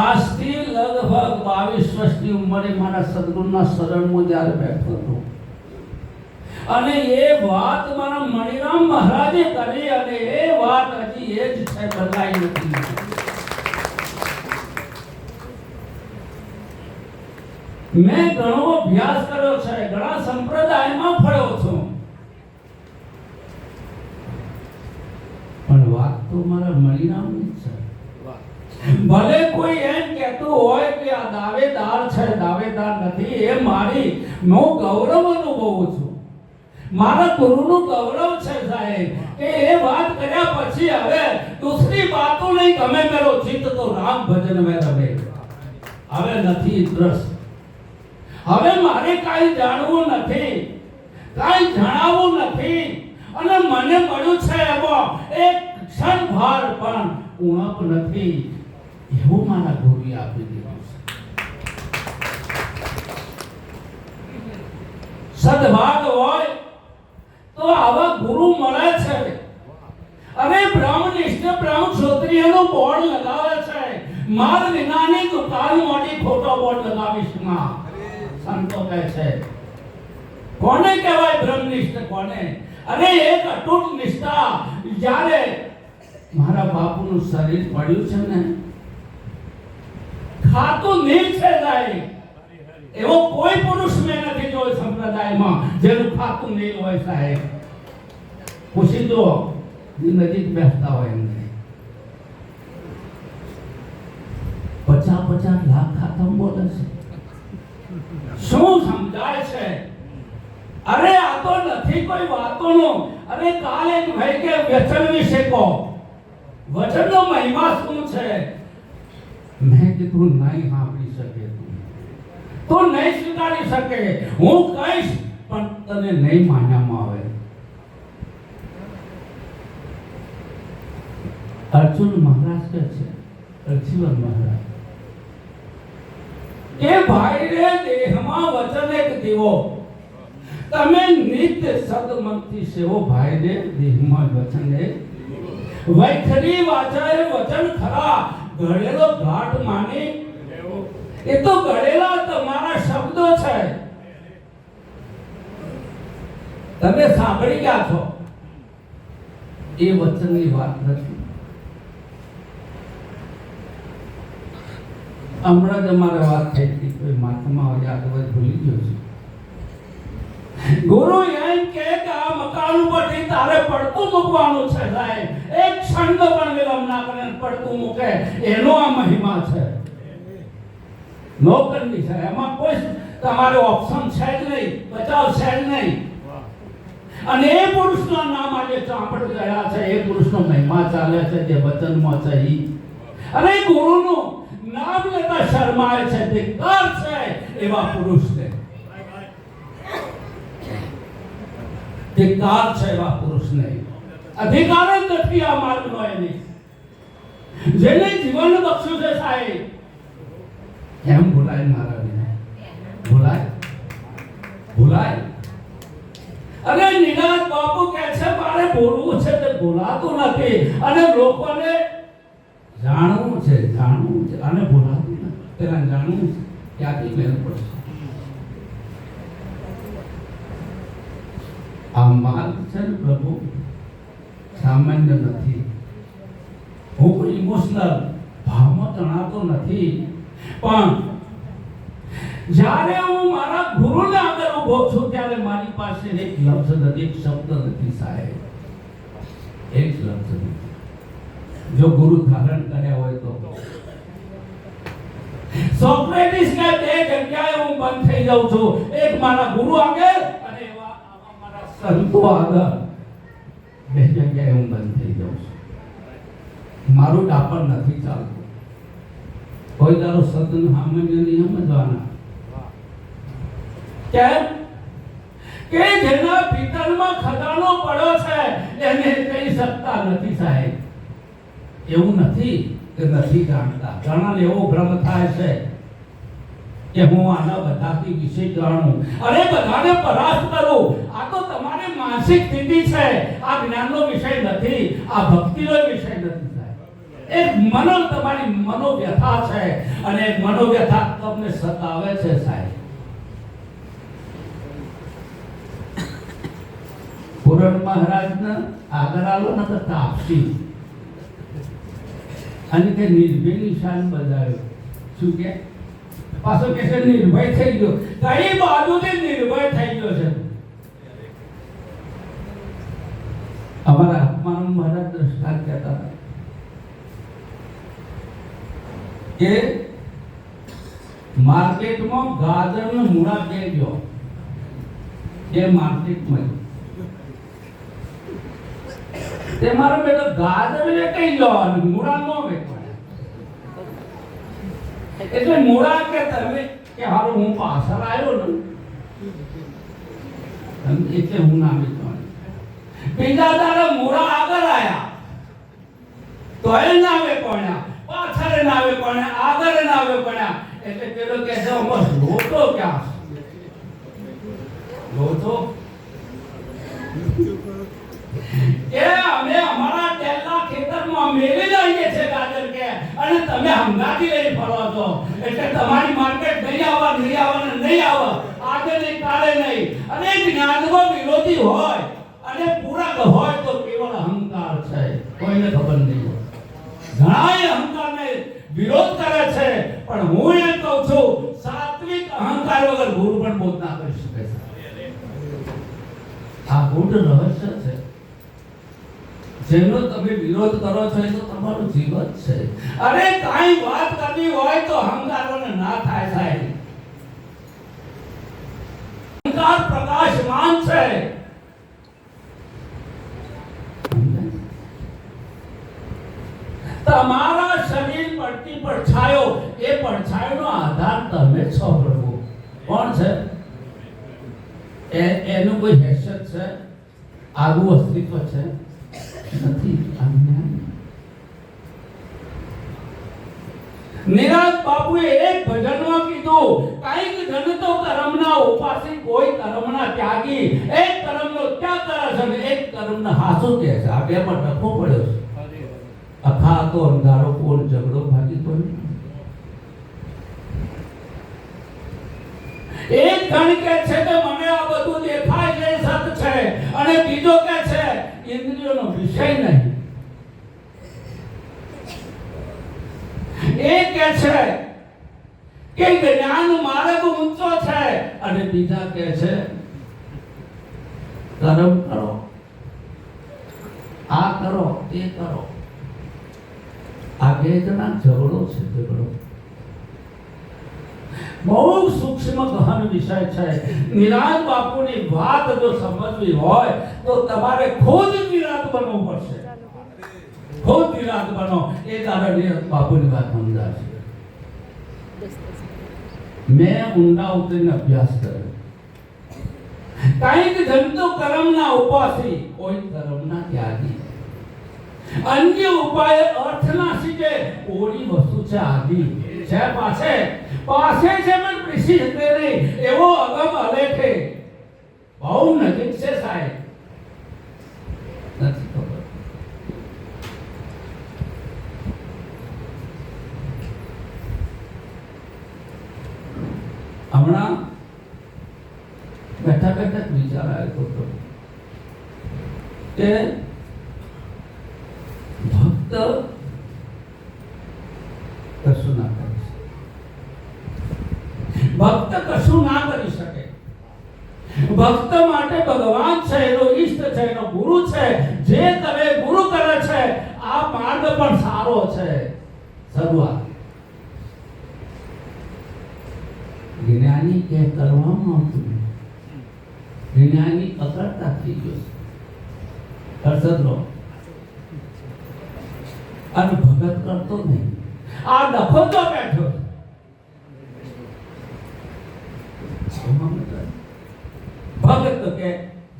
આજથી લગભગ 22 વર્ષની ઉંમરે મારા સદગુરુના શરણમાં જ્યારે બેઠો હતો અને એ વાત મારા મણિરામ મહારાજે કરી અને એ વાત હજી એ જ છે, બદલાઈ નથી. મેં ઘણો અભ્યાસ કર્યો છે, ઘણા સંપ્રદાયમાં ફર્યો છું, પણ વાત તો મારા મણિરામની જ છે. ભલે કોઈ એમ કહેતું હોય કે આ દાવેદાર છે, દાવેદાર નથી, એ મારી હું ગૌરવ અનુભવું છું. મારા ગુરુનું ગૌરવ છે સાહેબ કે એ વાત કર્યા પછી હવે દૂસરી વાતો નહીં, ગમે મેરો ચિત્ત તો રામ ભજન મેં રમે. હવે નથી ઇન્ટરેસ્ટ, હવે મારે કાંઈ જાણવું નથી, કાંઈ જણાવવું નથી, અને મને મળ્યું છે એમાં એક ક્ષણભર પણ ઉણપ નથી, એવું મારા ગુરુએ આપી દીધું છે. સદભાગ હોય તો આવા ગુરુ મળે છે. અરે બ્રહ્મનિષ્ઠ બ્રહ્મ ક્ષત્રિયનું બોર્ડ લગાવે છે, માર વિનાની દુકાન મોટી ફોટો બોર્ડ લગાવીશ માં, સંતો કહે છે. કોને કહેવાય બ્રહ્મનિષ્ઠ? કોને? અરે એક અટૂટ નિષ્ઠા. જ્યારે મારા બાપુનું શરીર પડ્યું છે ને, ખાતું નીલ છે જાય, એવો કોઈ પુરુષ મેં નથી જોયો સંપ્રદાયમાં જેનું ખાતું નીલ હોય સાહેબ. પૂછી દો નજીક બેસતા હોય એમને, 50 લાખ ખાતા બોલે છે. શું સમજાય છે? અરે આ તો નથી કોઈ વાતોનો. અરે કાલ એક ભાઈ કે વચન વિશે કહો, વચનનો મહિમા શું છે? મેં કીધું નહીં સાંભળી શકે, તો નહીં સ્વીકારી શકે. હું કહીશ પણ તને નહીં માનવામાં આવે. અર્જુન મહારાજ કે છે, અર્જુન મહારાજ એ ભાઈ રે દેહમાં વચન એક દીવો, તમે નિત્ય સદમનથી સેવો ભાઈ રે દેહમાં વચન એક. વૈખરી વાચાએ વચન ખરા, ઘડેલો ઘાટ માની. એ તો ઘડેલા તમારા શબ્દો છે, તમે સાંભળી ગયા છો, એ વચનની વાત નથી. હમણાં જ અમારે વાત થઈ હતી, કોઈ મહાત્મા યાદ હોય ભૂલી ગયો છે. ગુરુ એમ કે આ મકાન ઉપરથી તારે પડતું મૂકવાનું છે સાહેબ, એક ક્ષણ પણ વિલંબ ના કરે, પડતું મૂકે, એનો આ મહિમા છે. નો કન્ડિશન, એમાં કોઈ તમારે ઓપ્શન છે જ નહીં, બચાવ છે જ નહીં. અને એ પુરુષના નામ આજે ચાંપડ ગયા છે, એ પુરુષનો મહિમા ચાલે છે જે વચનમાં છે. અને ગુરુનું નામ લેતા શરમાય છે, ધિક્કાર છે એવા પુરુષને, ધિક્કાર છે એવા પુરુષને. અધિકાર જ નથી આ માર્ગનો એની, જેને જીવન બખ્શ્યું છે સાહેબ. એમ ભૂલાય મારા વિના? ભૂલાય? ભૂલાય? અરે નિનાદ બાપુ કહે છે મારે બોલવું છે તે બોલાતું નથી, અને લોકોને જાણવું છે, જાણવું છે, અને બોલાતું નથી. પેલા જાણવું છે, ક્યાંથી મેળ પડશે? આ માર્ગ છે ને પ્રભુ સામાન્ય નથી. હું કોઈ ઇમોશનલ ભાવમાં તણાતો નથી, પણ જ્યારે હું મારા ગુરુને આગળ ઉભો છું ત્યારે મારી પાસે એક લફ્ઝ નથી, એક શબ્દ નથી સાહેબ, એક લફ્ઝ નથી. જો ગુરુ ધારણ કર્યા હોય તો સોક્રેટિસ ને બે જગ્યાએ હું બંધ થઈ જાઉં છું, એક મારા ગુરુ આગળ અને એવા મારા સંતો આગળ, બે જગ્યાએ હું બંધ થઈ જાઉં છું. મારું ડાપણ નથી ચાલતું. કોઈ તારો સતન સામાન્ય નહીં સમજવાના. કેમ કે જેના પિત્તળમાં ખજાનો પડ્યો છે એને કહી શકતા નથી સાહેબ. એવું નથી કે નથી જાણતા, ઘણાને એવો ભ્રમ થાય છે કે હું આના બધાથી વિશે જાણું, અરે બધાને પરાસ્ત કરું. આ તો તમારી માનસિક સ્થિતિ છે, આ જ્ઞાનનો વિષય નથી, આ ભક્તિનો વિષય નથી સાહેબ. એક તમારી મનોવ્યથા છે અને એક મનોવ્યથા તમને સતાવે છે સાહેબ. પુરણ મહારાજને આગળ આલો ને તો તાપસી અને તે નિર્ભય નિશાન બજાવ્યો. શું કે પાછો કે છે નિર્ભય થઈ ગયો. કઈ બાજુથી નિર્ભય થઈ ગયો છે? અમારા આત્માનંદ મહારાજ દ્રષ્ટાંત કહેતા હતા કે માર્કેટમાં ગાજરનો મૂળા કે ગયો એ માર્કેટમાં તે મારો બેટો ગાજર લે કઈ ગયો અને મૂળા નો વેચવાના. એટલે મૂળા કે તમે કે હારું હું પાછળ આવ્યો ને એટલે હું ના વેચવાની. બીજા દાડે મૂળા આગળ આયા તો એ ના વેચવાના, પાછળ ના વેચવાના, આગળ ના વેચવાના. એટલે પેલો કે છે બસ લોટો ક્યાં લોટો કે અમે અમારા ટેલના ખેતરમાં મેલી લઈએ છે ગાજર કે અને તમે હંગાતી લઈ ફરો છો. એટલે તમારી માર્કેટ નહીં આવવા નહીં આવવા આજે નહીં કાલે નહીં. અને જ્ઞાનમાં વિરોધી હોય અને પૂરક હોય તો કેવળ અહંકાર છે, કોઈને ખબર નહીં હોય. ઘણાય અહંકારને વિરોધ કરે છે પણ હું એમ કહું છું સાત્વિક અહંકાર વગર ગુરુ પણ બોધ ના કરી શકે છે. આ ગૂઢ રહસ્ય છે જેનો તમે વિરોધ કરો છો એ તો તમારું જીવન છે. અરે કાઈ વાત કરવી હોય તો અહંકારોને ના થાય સાહેબ. અહંકાર પ્રકાશમાન છે. તમારા શરીર પરથી પડછાયો એ પડછાયોનો આધાર તમે છો પ્રભુ. કોણ છે? એનું કોઈ હેસિયત છે? આગવું અસ્તિત્વ છે? નથી. નિરાજ બાપુએ એક ભજનમાં કીધું કાઈક જન તો કર્મના ઉપાસી કોઈ કર્મના ત્યાગી. એક કર્મનો ત્યાગ કરે છે અને એક કર્મના હાસુ કહે છે. આ બે પર ડખો પડ્યો છે. અખા તો અંધારો કોણ ઝઘડો ભાગી તો એક જણ કે છે કે મને આ બધું દેખાય છે સત છે અને બીજો કે છે ઇન્દ્રિયોનો વિષય નહીં. એક કે છે કે જ્ઞાન માર્ગ ઊંચો છે અને બીજા કે છે કર્મ કરો, આ કરો, તે કરો. આ બે જણા ઝઘડો છે. ઝઘડો બહુ સૂક્ષ્મ ગહન વિષય છે. નિરાજ બાપુની વાત જો સમજવી હોય તો તમારે ખુદ નિરાજ બનવું પડશે. ખુદ નિરાજ બનો એ તારે નિરાજ બાપુની વાત સમજાશે. મેં ઊંડા ઉતરીને અભ્યાસ કર્યો. કાંઈક જંતુ કર્મના ઉપાસી કોઈ કર્મના ત્યાગી. અન્ય ઉપાય અર્થના સીધે ઓળી વસ્તુ છે આદિ છે પાસે છે પણ પ્રેસી શકે નહીં એવો અગમ અલેખે બહુ નજીક છે સાહેબ. નથી ખબર. હમણાં બેઠા વિચાર આવ્યો હતો કે ભક્ત કશું ના કરી શકે. ભક્ત કશું ના કરી શકે. ભક્ત માટે ભગવાન છે, એનો ઈષ્ટ છે, એનો ગુરુ છે. જે કરે ગુરુ કરે છે. આ માર્ગ પણ સારો છે. શરૂઆત જ્ઞાની કે કરવામાં આવતું નહીં. જ્ઞાની અકર્તા થઈ ગયો છે. કરસદનો અને ભગત કરતો નહીં. આ ડખો તો બેઠો. ભગત કે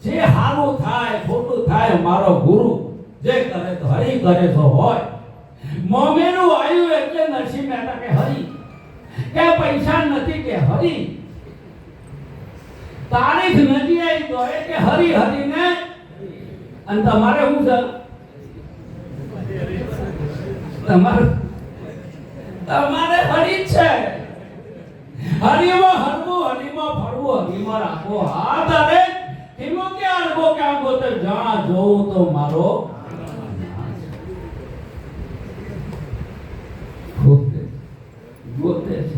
જે હારું થાય ખોટું થાય મારો ગુરુ જે કરે તો હરી કરે તો હોય. મોમેનું આવ્યું એટલે નરસિંહ મહેતા કે હરી કે પૈસા નથી કે હરી. તારીખ નથી આવી તો એ કે હરી હરીને અને તમારે શું છે તમારે હરી છે. હરીમાં હરવું, હરીમાં ફરવું, હરીમાં રાખો હાથ. અરે હિમો ક્યાં અડગો ક્યાં ગોતે, જ્યાં જોઉં તો મારો ગોતે છે.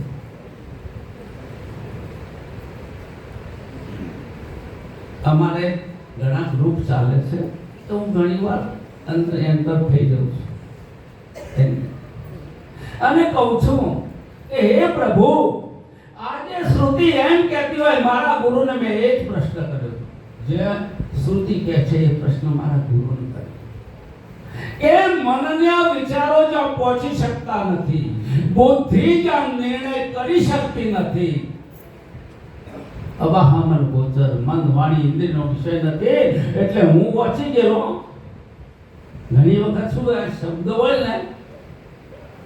અમારે ઘણા ગ્રુપ ચાલે છે, તો હું ઘણી વાર એન્ટર થઈ જાઉં છું અને કહું છું કે હે પ્રભુ, આજે શ્રુતિ એમ કહેતી હોય, મારા ગુરુને મેં એ જ પ્રશ્ન કર્યો જે શ્રુતિ કહે છે એ પ્રશ્ન મારા ગુરુને કર્યો કે મનના વિચારો જો પહોંચી શકતા નથી, બુદ્ધિ જ નિર્ણય કરી શકતી નથી, અવાહમન ગોચર મન વાણી ઇન્દ્રિયનો વિષય નથી, એટલે હું વાંચી ગયેલો. ઘણી વખત શું શબ્દ હોય ને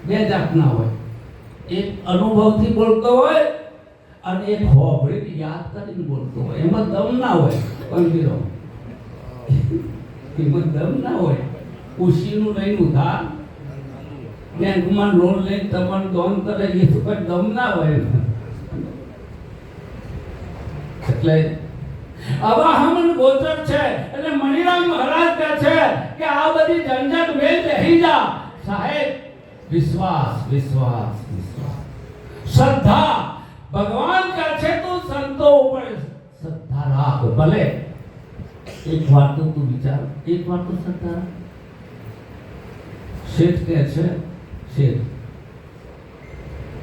બે જાતના હોય, એક અનુભવથી બોલતો હોય અને એક હોભળીને યાદ કરીને બોલતો હોય. એમાં દમ ના હોય. પંદીરો એમાં દમ ના હોય. ઉશીનું લઈને ઉધાર બેંકમાં લોન લઈને તમને દોન કરે એ તો કઈ દમ ના હોય. એટલે અવાહમન ગોચર છે. એટલે મણિરામ મહારાજ કહે છે કે આ બધી ઝંઝટ મેલ બેહી જા સાહેબ. વિશ્વાસ વિશ્વાસ વિશ્વાસ, શ્રદ્ધા. ભગવાન કહે છે તું સંતો ઉપર શ્રદ્ધા રાખ. ભલે એક વાર તો તું વિચાર, એક વાર તો શ્રદ્ધા રાખ. શેઠ કહે છે, શેઠ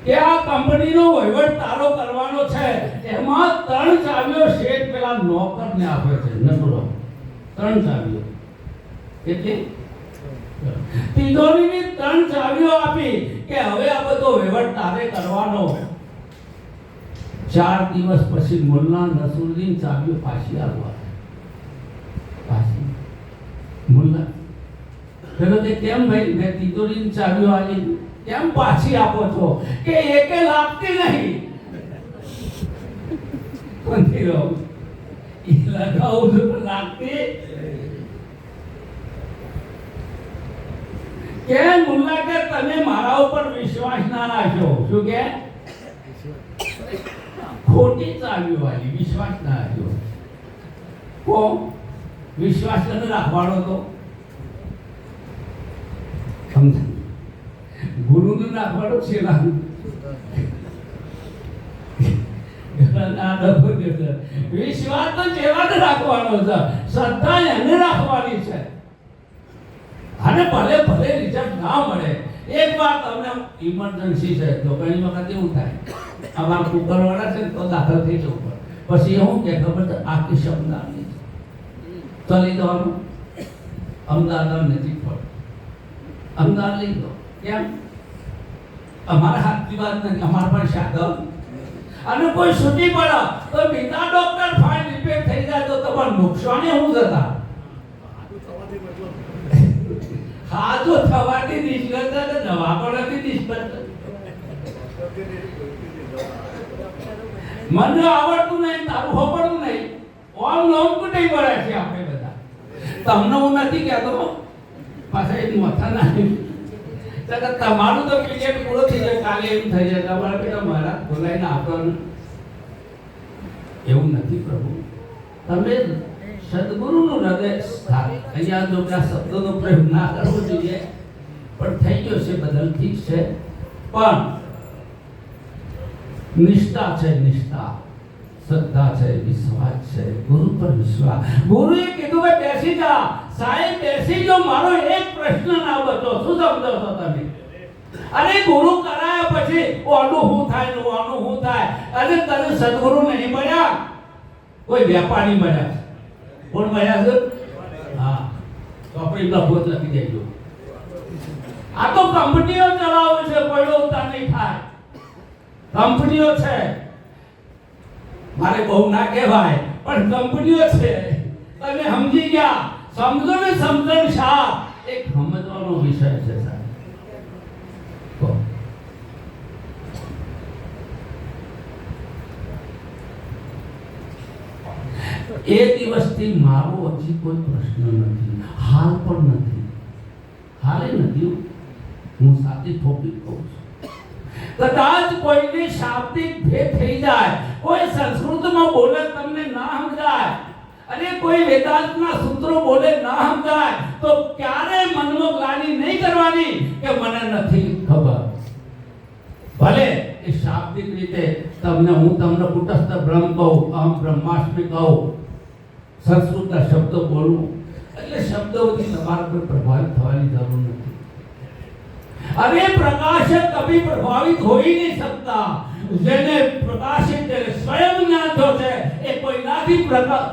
કે આ કંપનીનો વહીવટ તારો કરવાનો છે, એમાં 3 ચાવીઓ શેઠ પેલા નોકરને આપે છે. નકરો 3 ચાવીઓ, એટલે તિજોરીની 3 ચાવીઓ આપી કે હવે આ બધો વહીવટ તારે કરવાનો. 4 દિવસ પછી મુલ્લા નસરુદ્દીન ચાવીઓ પાછી આવવા. પાછી મુલ્લા પેલો કે કેમ ભાઈ મેં તિજોરીની ચાવીઓ આલી કેમ પાછી આપો છો? કે એકે લાગતી નહીં. પંથીરો એ લગાવું છું લાગતી કે મુલ્લા કે તમે મારા ઉપર વિશ્વાસ ના રાખો. શું કે ખોટી ચાવીઓ વાળી વિશ્વાસ ના રાખો. કો વિશ્વાસ ન રાખવાનો તો સમજ ગુરુનું રાખવાનો છે ના વિશ્વાસ તો જેવા જ રાખવાનો છે. શ્રદ્ધા એને રાખવાની છે. અને ભલે ભલે રિઝલ્ટ ના મળે, એક વાર તમને ઇમરજન્સી છે તો ઘણી વખત એવું થાય અમારા કુકરવાળા છે તો દાખલ થઈ જવું પડે. પછી એવું કે ખબર છે આખી શબ્દાની ચલી જવાનું અમદાવાદ નજીક પડે, અમદાવાદ લઈ દો. કેમ? અમારા હાથની વાત નથી, અમારા પણ સાધન અને કોઈ છૂટી પડે તો બીજા ડોક્ટર ફાઇલ રિપેર થઈ જાય તો તમારે નુકસાન શું થતા? હા તો થવાથી નિષ્ફળ તો દવા પણ નથી નિષ્ફળ. મને આવડતું નહીં, તારું હોપડતું નહીં, ઓલ નોમ કુટઈ પડે છે આપણે બધા. તમને હું નથી કહેતો પાછા એક મથા નાખી તમારું તો ક્રિકેટ પૂરો થઈ જાય, કાલે એમ થઈ જાય તમારા બેટા મારા બોલાવીને આપવાનું. એવું નથી પ્રભુ. તમે સદગુરુનું હૃદય અહીંયા જો આ શબ્દોનો પ્રયોગ ના કરવો જોઈએ, પણ થઈ ગયો છે બદલ ઠીક છે. પણ નિષ્ઠા છે, નિષ્ઠા, શ્રદ્ધા છે, વિશ્વાસ છે, ગુરુ પર વિશ્વાસ. ગુરુએ કીધું કે બેસી જા સાહેબ, બેસી જો, મારો એક પ્રશ્ન ના બચો. શું સમજો છો તમે? અને ગુરુ કરાયા પછી ઓનું શું થાય ને ઓનું શું થાય. અને તને સદગુરુ નહીં મળ્યા, કોઈ વેપારી મળ્યા. કોણ મળ્યા છે? હા, ચોપડી લખો લખી દેજો. આ તો કંપનીઓ ચલાવે છે, કોઈનો ઉતાર નહીં થાય. કંપનીઓ છે, મારે બહુ ના કહેવાય પણ કંપનીઓ છે. તમે સમજી ગયા? સમજો ને સમજણ શા એક સમજવાનો વિષય છે સાહેબ. એ દિવસથી મારો હજી કોઈ પ્રશ્ન નથી, હાલ પણ નથી. હાલે નથી. હું શાબ્દિક ટોપિક કહું છું. કદાચ કોઈની શાબ્દિક ભેદ થઈ જાય, કોઈ સંસ્કૃતમાં બોલે તમને ના સમજાય અને કોઈ વેદાંતના સૂત્રો બોલે ના સમજાય, તો ક્યારે મનમાં ગ્લાનિ નહીં કરવાની કે મને નથી ખબર. ભલે એ શાબ્દિક રીતે હું તમને કુટસ્થ બ્રહ્મ કહું, અહમ બ્રહ્માસ્મિ કહું, સંસ્કૃતના શબ્દો બોલું, એટલે શબ્દોથી તમારા પર પ્રભાવિત થવાની જરૂર નથી. અરે પ્રકાશક કભી પ્રભાવિત હોઈ નહીં શકતા. જેને પ્રકાશિત જેને સ્વયં જ્ઞાન થયો છે એ કોઈનાથી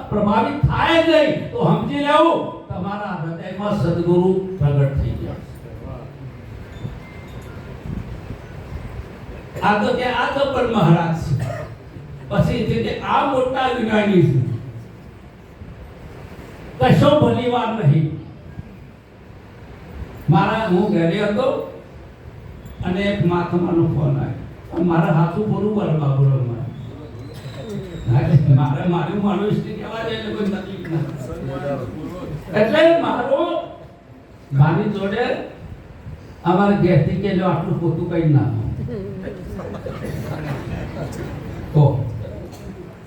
પ્રભાવિત થાય નહીં. તો સમજી લેવું તમારા હૃદયમાં સદગુરુ પ્રગટ થઈ ગયા. આ તો કે આ તો પણ મહારાજ છે, પછી તે આ મોટા જ્ઞાની છે, કશો ભલીવાર નહીં. હું ઘરે હતો અને એક મહાત્માનો ફોન આવ્યો. મારા હાથું બોલું વાર બાબુરામાં મારે મારું માનું કહેવા જાય કોઈ તકલીફ ના. એટલે મારી જોડે અમારે ઘેરથી કે જો આટલું પોતું કઈ ના તો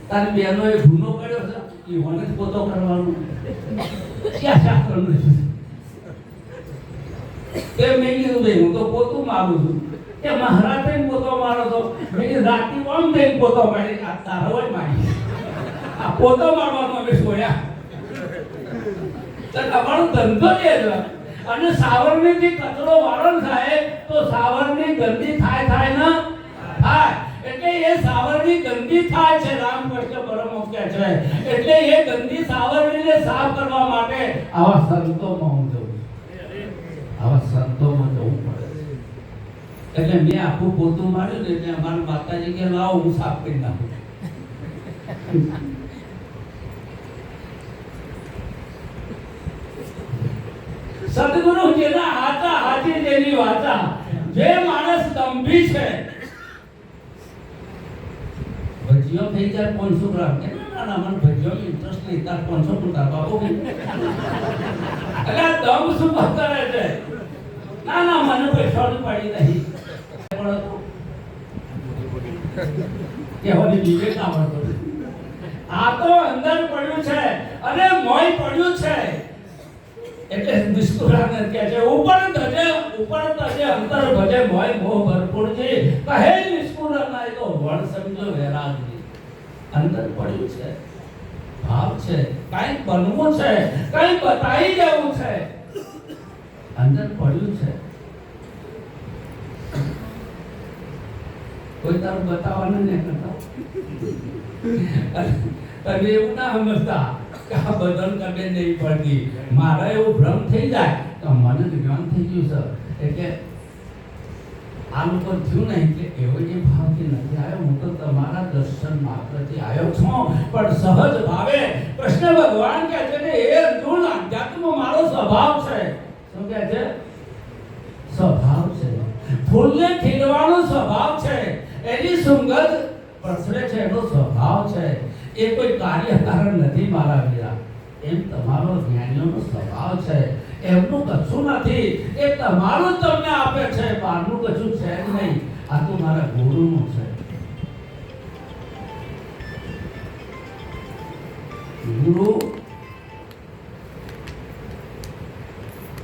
તારી બેનો એ ગુનો કર્યો છે એ મને જ પોતો કરવાનો ક્યાં શાસ્ત્ર નથી. મેં કીધું ભાઈ હું તો પોતું મારું છું કે મહારાજ થઈને પોતો મારો તો મેં રાતી આમ થઈને પોતો મારી આ તારો જ મારી આ પોતો મારવાનો અમે છોડ્યા. તમારો ધંધો જ અને સાવરની જે કચરો વાળો થાય તો સાવરની ગંદી થાય ને થાય. એટલે એ સાવરની ગંદી થાય છે. રામકૃષ્ણ પરમહંસ કહે છે એટલે એ ગંદી સાવરણીને સાફ કરવા માટે આવા સંતોમાં હું જઉં, આવા સંતોમાં જવું પડે. એટલે મેં આખું પોતું માર્યું ને એટલે અમારા માતાજી કે લાવો હું સાફ કરી નાખું. સદગુરુ જેના હાથા હાથી જેની વાચા, જે માણસ દંભી છે ભજીયો થઈ જાય 500 ગ્રામ કે ના મને ભજીયો ઇન્ટરેસ્ટ નહીં તાર 500 ટકા બાપુ એટલે દમ શું કરે છે. ના મને પૈસાની પડી નહીં કેવાની વિવેક આવડતો. આ તો અંદર પડ્યું છે અને મોય પડ્યું છે એટલે નિષ્કુળાને કહે છે ઉપર ધજે અંતર ભજે મોય મોહ ભરપૂર છે કહે નિષ્કુળાના. એ તો વણ સમજો વૈરાગી અંદર પડ્યું છે, ભાવ છે, કંઈક બનવું છે, કંઈક બતાવી દેવું છે, અંદર પડ્યું છે. કોઈ તારું બતાવવાનું નહીં કરતા. તમે એવું ના સમજતા કે આ બદલ કદે નહીં પડતી. મારા એવું ભ્રમ થઈ જાય તો મને જ્ઞાન થઈ ગયું સર એટલે આ લોકો થયું નહીં કે એવો જે ભાવથી નથી આવ્યો. હું તો તમારા દર્શન માત્રથી આવ્યો છું. પણ સહજ ભાવે કૃષ્ણ ભગવાન કહે છે કે એ અર્જુન આધ્યાત્મમાં મારો સ્વભાવ છે. શું કહે છે? સ્વભાવ છે. ફૂલને ખીલવાનો સ્વભાવ છે, એની સુગંધ પ્રસરે છે એનો સ્વભાવ છે. એ કોઈ કાર્ય કારણ નથી મારા વીરા. એમ તમારો જ્ઞાનીઓનો સ્વભાવ છે. એમનું કશું નથી, એ તમારું તમને આપે છે, બહારનું કશું છે જ નહીં. આ તો મારા ગુરુનું છે. ગુરુ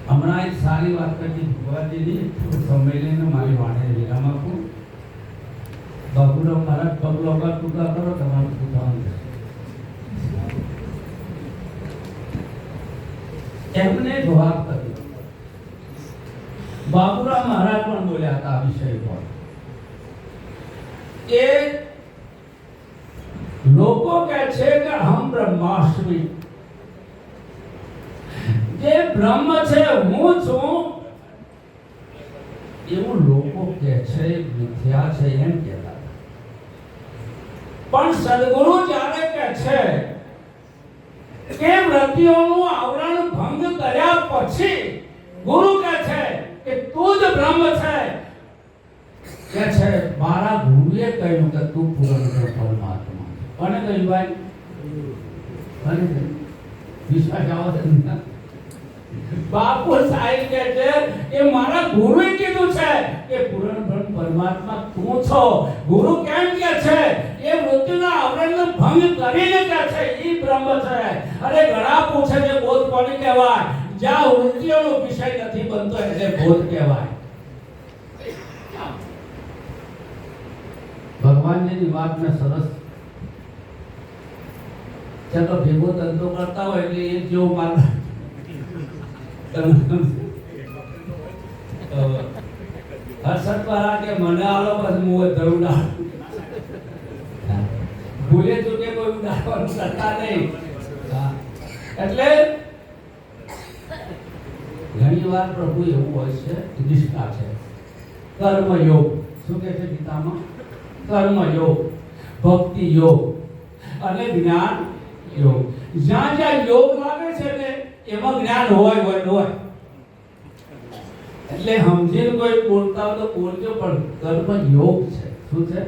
હમણાં એક સારી વાત કરી ભગવાનજીની સંમેલન મારી વાણી વિરામ આપું. બાબુરાવ મહારાજ પગલો પર ટૂંકા કરો તમારું પૂછવાનું છે. એમને જવાબ કર્યો. બાબુરાવ મહારાજ પણ બોલ્યા હતા આ વિષય પર કે લોકો કહે છે કે હમ બ્રહ્માસ્મિ, જે બ્રહ્મ છે હું છું એવું લોકો કહે છે, મિથ્યા છે એમ કહેતા. પણ સદગુરુ જ્યારે કહે છે કે વૃત્તિઓનું આવરણ ભંગ કર્યા પછી ગુરુ કહે છે કે તું જ બ્રહ્મ છે. કે છે મારા ગુરુએ કહ્યું કે તું પૂર્ણ પરમાત્મા. કોને કહ્યું ભાઈ? વિશ્વાસ આવો છે બાપુ સાહેબ કહે છે કે મારા ગુરુએ કીધું છે કે પૂર્ણ બ્રહ્મ પરમાત્મા તું છો. ગુરુ કેમ કે છે એ મૃત્યુના આવરણને ભંગ કરીને કે છે ઈ બ્રહ્મ છે. અરે ઘણા પૂછે છે બોધ કોને કહેવાય? જ્યાં વૃત્તિઓનો વિષય નથી બનતો એટલે બોધ કહેવાય. ભગવાનજીની વાત ને સરસ ચાલો ભેગો ધંધો કરતા હોય એટલે એક જેવો માર્ગ હર્ષદ કે મને આલો પછી હું ધરુડા ભૂલે ચૂકે કોઈ ઉદાહરણ કરતા નહીં. એટલે ઘણી વાર પ્રભુ એવું હોય છે નિષ્ઠા છે કર્મયોગ. શું કહે છે ગીતામાં? કર્મયોગ, ભક્તિ યોગ અને જ્ઞાન યોગ. જ્યાં જ્યાં યોગ લાગે છે ને એમાં જ્ઞાન હોય. એટલે સમજીને કોઈ બોલતા હોય તો બોલજો, પણ કર્મ યોગ છે. શું છે?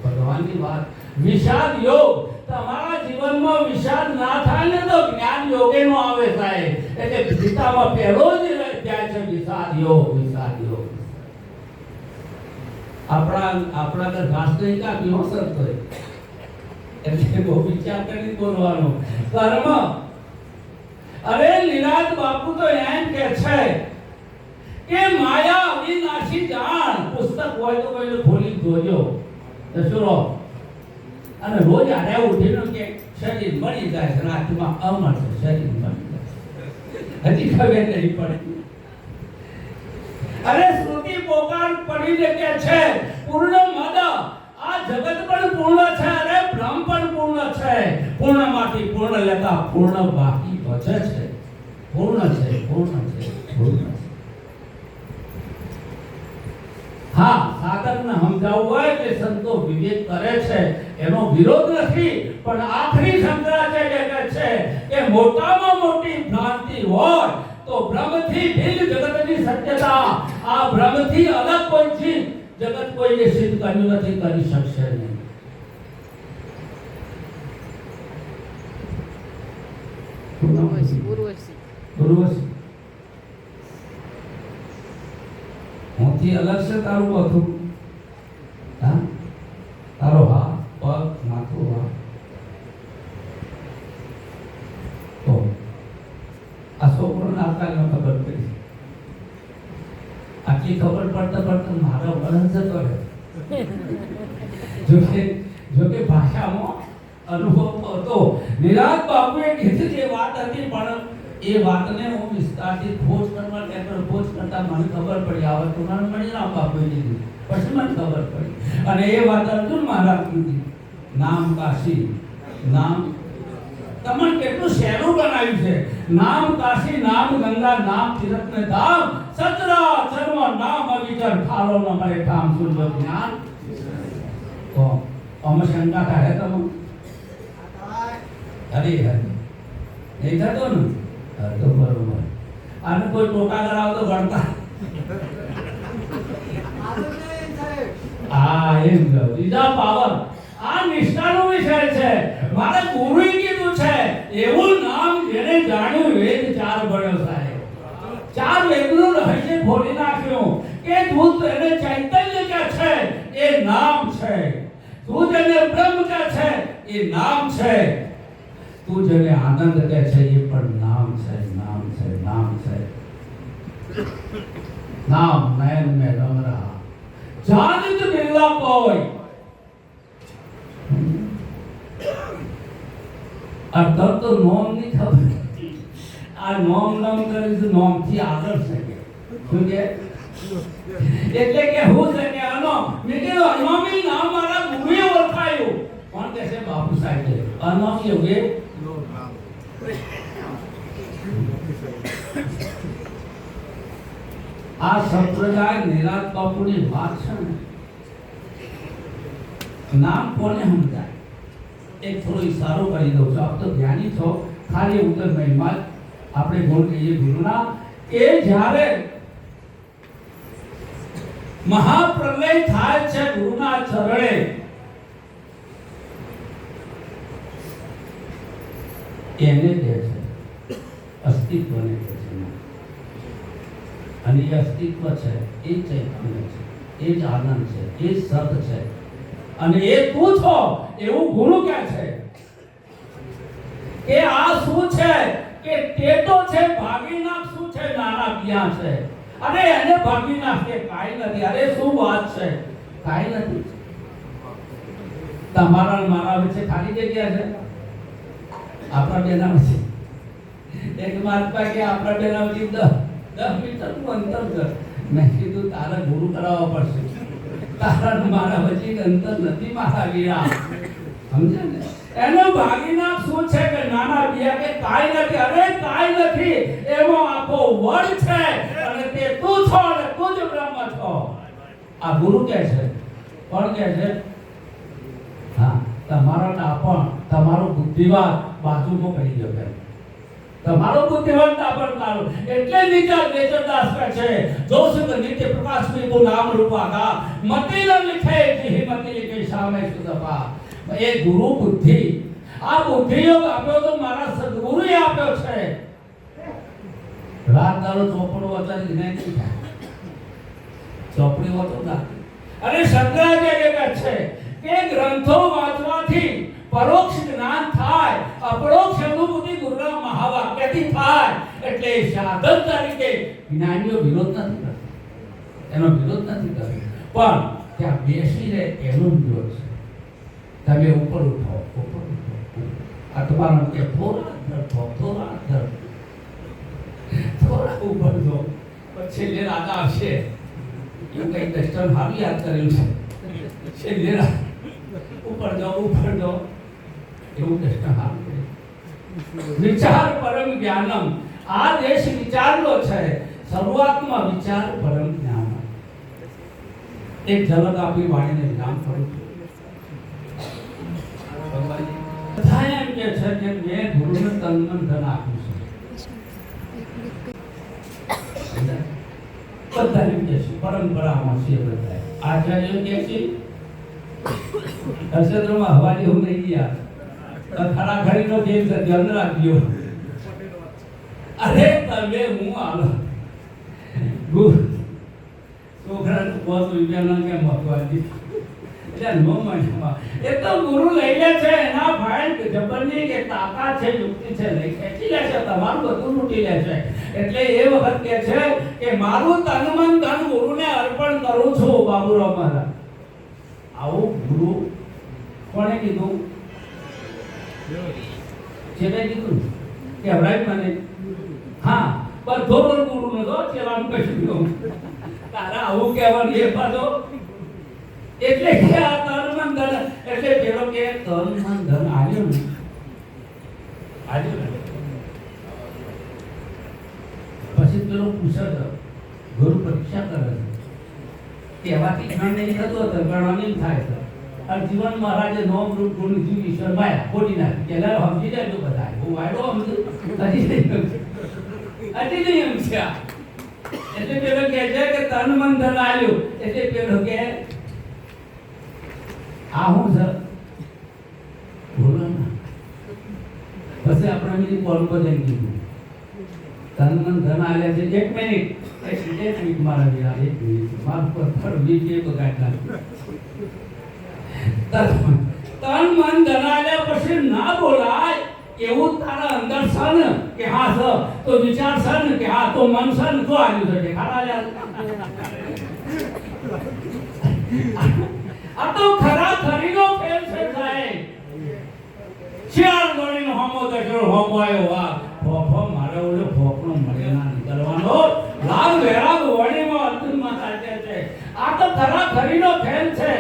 ભગવાનની વાત. વિષાદ યોગ. તમારા જીવનમાં વિષાદ ના થાય ને તો જ્ઞાન યોગે નો આવે સાહેબ. એટલે ગીતામાં પહેલો જ અધ્યાય છે વિષાદ યોગ. આપણા ઘર ઘાસ નહીં કાપી હો સરતો, એટલે બહુ વિચાર કરી બોલવાનો. કર્મ. અરે નિરાત બાપુ તો એમ કે છે કે માયા અવિનાશી જાણ. પુસ્તક હોય તો કોઈને ખોલી જોજો દશરો, અને રોજ આડે ઉઠીને કે શરીર મળી જાય છે, આત્મા અમર છે, શરીર મળી જાય હજી ખબર નહીં પડે. અરે શ્રુતિ પોકાર પડીને કે છે પૂર્ણ મદ. આ જગત પણ પૂર્ણ છે, અરે બ્રહ્મ પણ પૂર્ણ છે. પૂર્ણમાંથી પૂર્ણ લેતા પૂર્ણ બાકી બચે છે. પૂર્ણ છે. હા, સાધકને સમજાવવું હોય કે સંતો વિવેક કરે છે એનો વિરોધ નથી, પણ આખરી શંકરાચાર્ય કહે છે કે મોટામાં મોટી ભ્રાંતિ હોય તો બ્રહ્મથી ભિન્ન જગતની સત્યતા. આ બ્રહ્મથી અલગ કોઈ ચીજ જગત કોઈએ સિદ્ધ કર્યું નથી, કરી શકશે નહીં. ઉર્વશી હોથી અલગ છે તારું બધું. હા, તારો હાથ પગ માથું હા. તો આ છોકરોને આકાલને ખબર પડી. આટલી ખબર પડતા મારો વળન જતો રહે. જોકે ભાષામાં અનુભવ હતો. નિરાત બાપુએ કીધી જે વાત હતી, પણ એ વાતને હું વિસ્તારથી ખોજ કરતા મને ખબર પડી. આ વાત મને મણિરામ બાપુએ કીધી, પછી મને ખબર પડી. અને એ વાત અર્જુન મહારાજ કીધી. નામ કાશી, નામ તમને કેટલું સહેલું બનાવ્યું છે. નામ કાશી, નામ ગંગા, નામ તીર્થ ને ધામ, સચરાચર નામ અવિચર, થારો ન મળે ઠામ શુદ્ધ જ્ઞાન. તો અમે શંકા કાઢે તમે હરી નહીં થતો ને તો બરોબર. આને કોઈ ટોકા કરાવો તો ગણતા હા એમ બીજા પાવર. આ નિષ્ઠાનો વિષય છે. મારે ગુરુએ કીધું છે એવું નામ જેને જાણ્યું વેદ 4 ભણ્યો સાહેબ. 4 વેદનું રહસ્ય ખોલી નાખ્યું કે તું એને ચૈતન્ય કે છે એ નામ છે, તું જેને બ્રહ્મ કે છે એ નામ છે, તું જેને આનંદ કે છે એ પણ નામ છે. નામ નયન में रम रहा जानित बिरला कोई. और तब तो नोम नहीं खबर. आ नोम करे तो नोम થી આગળ શકે. શું કે એટલે કે હું છે કે અનો મેં કીધું અનોમી નામ મારા ગુરુએ ઓળખાયું. કોણ કહે છે? બાપુ સાહેબ. અનોમી યોગે આ સંપ્રદાય નિરાત બાપુની વાત છે ને, નામ કોને સમજાય? એક થોડો ઈશારો કરી દઉં છું. આપ તો જ્ઞાની છો, ખાલી ઉત્તર મહિમા આપણે ગુણ કહીએ ગુરુના. કે જ્યારે મહાપ્રલય થાય છે ગુરુના ચરણે, એને કહે છે અસ્તિત્વને કહે છે. અને એ અસ્તિત્વ છે, એ ચૈતન્ય છે, એ જ આનંદ છે, એ જ સત છે, અને એ તું છો એવું ગુરુ કહે છે કે આ શું છે કે તે તો છે ભાગી નાખ, શું છે નાના પિયા છે, અરે એને ભાગી નાખ કે કાઈ નથી, અરે શું વાત છે, કાઈ નથી. તમારા અને મારા વચ્ચે ખાલી જગ્યા છે, આપણા બેના વચ્ચે એક મહાત્મા કે આપણા બેના વચ્ચે 10 મીટરનું અંતર છે. મેં કીધું તારે ગુરુ કરાવવા પડશે, તારા અને મારા વચ્ચે અંતર નથી મારા વીરા, સમજે ને. એનો ભાગી નાખ શું છે કે નાના પિયા કે કાઈ નથી, અરે કાઈ નથી, એમાં આખો વડ છે અને તે તું છો અને તું જ બ્રહ્મ છો. આ ગુરુ કહે છે. કોણ કહે છે? હા, તમારો ડાપણ, તમારો બુદ્ધિવાદ બાજુમાં કરી દો કે તમારો બુદ્ધિવાદ ડાપણ કરો. એટલે વિચાર વેચરદાસ કહે છે, જો સુખ નિત્ય પ્રકાશ में वो नाम रूपा का मति न लिखे जी मति लिखे सामे सुदपा. એ ગુરુ બુદ્ધિ, આ બુદ્ધિ યોગ આપ્યો તો મારા સદગુરુએ આપ્યો છે. રાત દાડો ચોપડો વાંચવાની જ્ઞાન નહીં થાય, ચોપડી વાંચો ના. અને શંકરાચાર્ય કહે છે કે ગ્રંથો વાંચવાથી પરોક્ષ જ્ઞાન થાય, અપરોક્ષ અનુભૂતિ ગુરુના મહાવાક્યથી થાય. એટલે સાધન તરીકે જ્ઞાનીઓ વિરોધ નથી કરતા, એનો વિરોધ નથી કરતા, પણ ત્યાં બેસીને એનો વિરોધ છે. તમે ઉપર ઉઠો, ઉપર ઉઠો, આ તમારા કે થોડા ઉપર જો, પછી છેલ્લે રાજા આવશે એવું કઈ દસ્તર ભાવી યાદ કરેલું છે, છેલ્લે ઉપર જાઓ એવું દસ્તર ભાવી. વિચાર પરમ જ્ઞાનમ, આ દેશ વિચારનો છે, શરૂઆતમાં વિચાર પરમ જ્ઞાન. એક ઝલક આપી વાણીને વિરામ કરું છું. બધા એમ કે છે કે મેં ગુરુને તન મન ધન આપ્યું છે, બધા એમ કે છે, પરંપરામાં છે બધા. આચાર્યો કે છે અક્ષેત્રમાં હવાલી હું નહીં ગયા, ખરા ખરીનો કેમ છે ધ્યાન રાખજો. અરે તમે હું આલો ગુરુ છોકરા બસ રૂપિયાના કેમ મહત્વાજી એ તો ગુરુ લઈ લે છે, એના ભાઈ જબરની કે તાકાત છે, યુક્તિ છે, લઈ ખેંચી લે છે, તમારું બધું લૂંટી લે છે. એટલે એ વખત કહે છે કે મારું તન મન ધન ગુરુને અર્પણ કરું છું. બાબુરાવ મહારાજ આવું ગુરુ કોણે કીધું? જેને કીધું કે હવરાય મને હા બધો પણ ગુરુ નતો ચેલાનું કશું તારા આવું કહેવાનું એ પાછો. એટલે કે આ તન મન ધન, એટલે પેલો કે તન મન ધન આવ્યો ને પછી પેલો પૂછે ગુરુ પરીક્ષા કરે છે, કહેવાથી જ્ઞાન નહીં થતું હતું, ગણવાની થાય છે. અને જીવન મહારાજે નોમ રૂપ ગુણ જીવ ઈશ્વર માયા ખોટી નાખી. પહેલા સમજી જાય બધા, હું વાયડો સમજુ હજી નહીં સમજ્યા. એટલે પેલો કહે છે કે તન મન ધન આવ્યું, એટલે પેલો કે આ હું છે બોલો ના. પછી આપણે બીજી કોલ પર જઈને કીધું તન મન ધન આવ્યા છે. એક મિનિટ મારા વિરા, એક મિનિટ મારું પથ્થર વીજે બગાડ નાખ્યું. તન મન ધન આવ્યા પછી ના બોલાય એવું તારા અંદર સન કે હા સ તો વિચાર સન કે હા તો મન સન તો આવ્યું છે ખરા. આ તો ખરા ખરીનો ફેર છે સાહેબ. શિયાળ ગણીનો હોમો દશરો હોમો આવ્યો. વાહ ફોફો મારે ઓલો ફોફનો મળે ના નીકળવાનો લાલ વેરાગ વણીમાં અર્જુનમાં સાચે છે. આ તો ખરા ખરીનો ફેર છે.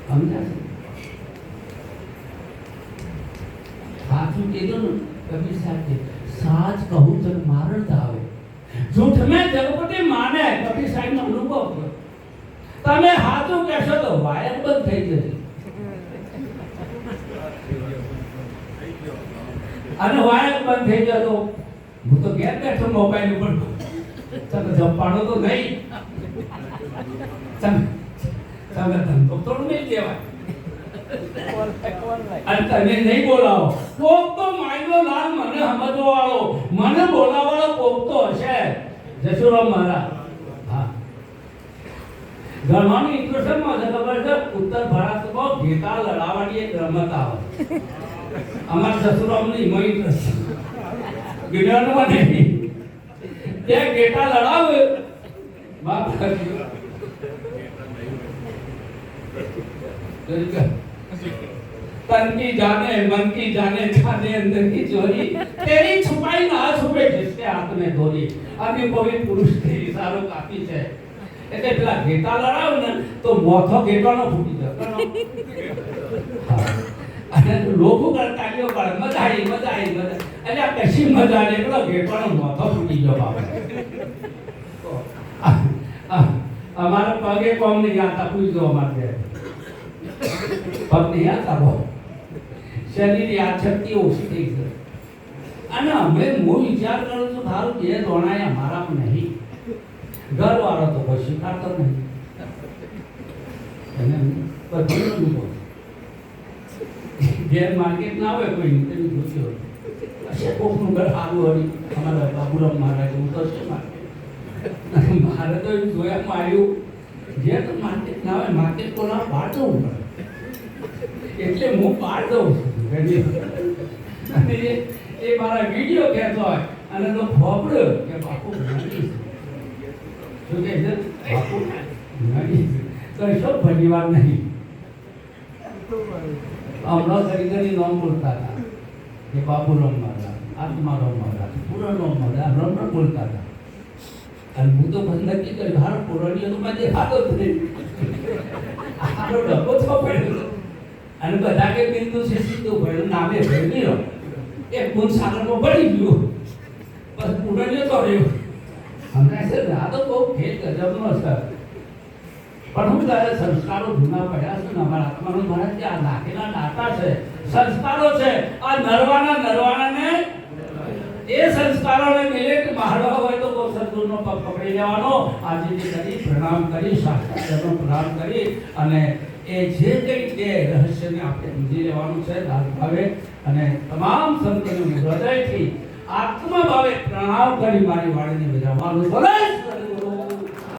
સમજ્યા છે? સાચું કીધું ને કબીર સાહેબ, સાચ કહું તો મારણ આવે, झूठ में जगपति माने. कबीर साहब નો અનુભવ થયો. તમે સાચું કહેશો તો વાયર બંધ થઈ જશે, અને વાયર બંધ થઈ જતો હું તો ઘેર બેઠો મોબાઈલ ઉપર તમે જપાડો તો નહીં, તમે ધંધો તો નહીં દેવાય. અને તમે નહીં બોલાવો કોક તો માયલો લાલ મને સમજવો વાળો, મને બોલાવવાનો કોક તો હશે. જસુરામ મહારાજ હા ઘણાની ઇન્ટરેસ્ટમાં છે ખબર છે ઉત્તર ભારતમાં ઘેટા લડાવવાની એક રમત આવે અમારા જસુરામની એમાં ઇન્ટરેસ્ટ વિજ્ઞાનમાં નહીં ત્યાં ઘેટા લડાવે બાપ तन की जाने मन की जाने जाने अंदर की चोरी तेरी छुपाई ना छुपे जिसके हाथ में धोरी अभी कोई पुरुष के इशारो काफी है એટલે પેલા ઘેટા લડાવ ને તો મોથો ઘેટાનો ફૂટી જતો અને લોકો કરતાલીઓ પર મજા આવી એટલે આ કશી મજા આવે પેલો ઘેટાનો મોથો ફૂટી ગયો બાપ અમારા પગે કોમ નહીં આતા પૂછજો અમારે પગ નહીં આતા બહુ શરીરની યાદશક્તિ ઓછી થઈ છે અને અમે હું વિચાર કરું છું તારું જે દોણાય અમારામાં નહીં ઘર વાળો તો કોઈ સ્વીકારતો નહીં એને બધું ઘેર માર્કેટ ના હોય કોઈ તેની ખુશી હોય હશે કોકનું ઘર સારું હોય અમારા બાબુરામ મહારાજ એવું તો છે મારે તો એવું જોયા માર્યું જે તો માર્કેટ ના હોય માર્કેટ કોના બહાર જવું પડે એટલે હું બહાર જઉં છું અને એ મારા વિડીયો કહેતો હોય અને તો ફોપડ્યો કે બાપુ જ્ઞાની શું કહે છે બાપુ જ્ઞાની તો શું પરિવાર નહીં હમણાં ખરીદની નામ બોલતા હતા કે બાપુરામ મહારાજ આત્મારામ મહારાજ પુરાણો મહારાજ રમણ બોલતા હતા અને હું તો બંધ નક્કી કર્યું હારો પુરાણીઓ તો મારે હાથો જ નહીં હારો ડબ્બો તો પડ્યો અને બધા કે બિંદુ છે સીધું ભણ્યું નામે ભણી એક ગુણ સાગરમાં ભણી ગયું બસ પુરાણીઓ તો રહ્યો હમણાં છે ને આ તો બહુ ખેલ ગજબનો છે પણ હું તારે સંસ્કારો જૂના પડ્યા છે ને અમારા આત્માનો મહારાજ કે આ નાખેલા નાટા છે સંસ્કારો છે આ નરવાનાને એ સંસ્કારોને મિલે કે મારવા હોય તો કોઈ સદગુરુનો પગ પકડી લેવાનો આજે કરી પ્રણામ કરી શાસ્ત્રનો પ્રણામ કરી અને એ જે કંઈ તે રહસ્યને આપણે સમજી લેવાનું છે દાસ ભાવે અને તમામ સંતોને હૃદયથી આત્મા ભાવે પ્રણામ કરી મારી વાણીને બજાવવાનું બોલે